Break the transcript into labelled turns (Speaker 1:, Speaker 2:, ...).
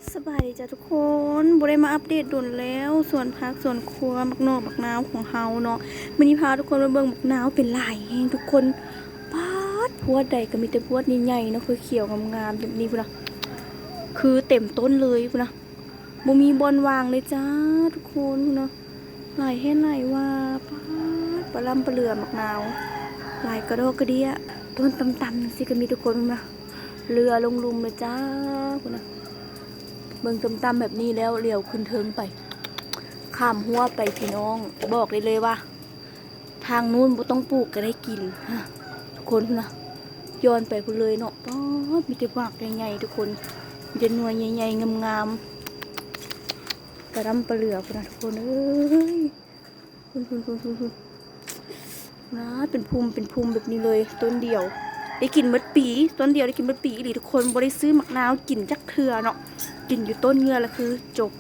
Speaker 1: สบายดีจ้ะทุกคนบ่ได้มาอัปเดตด่วนแล้วส่วนพักส่วนครัวมักนอกมักนาวของเฮาเนาะมื้อนี้พาทุกคนมาเบิ่งมักนาวเป็นหลายแฮงทุกคนป๊าดพวดใดก็มีแต่พวดใหญ่ๆเนาะเขียวๆงามๆแบบนี้พุ่นน่ะคือเต็มต้นเลยพุ่นน่ะบ่มีบอนวางเลยจ้าทุกคนพุ่นน่ะหลายแฮ่หลายว่าป๊าดปลาล่ำปลาเหลือมักนาวหลายกระดอกกระเดียต้นต่ำๆจังซี่ก็มีทุกคนพุ่นน่ะเรือลงลุมเลยจ้าพุ่นน่ะ เบิ่งตำๆแบบนี้แล้วเลี้ยวขึ้นเทิงไปข้ามหัวไปพี่น้องบอกเลยว่าทางนู้นบ่ต้องปลูกก็ได้กินทุกคนนะย้อนไปพุ่นเลยเนาะป๊อดมีแต่หากใหญ่ๆทุกคนมีแต่หน่วยใหญ่ๆงามๆกระดำปลาเหลือพุ่นนะทุกคนเอ้ยพุ่นนะเป็นภูมิแบบนี้เลยต้นเดียวได้กินเมื่อปีต้นเดียวได้กินเมื่อปีหรือทุกคนบ่ได้ซื้อมะนาวกินจักเทื่อเนาะกินอยู่ต้นเงือแล้วคือจบ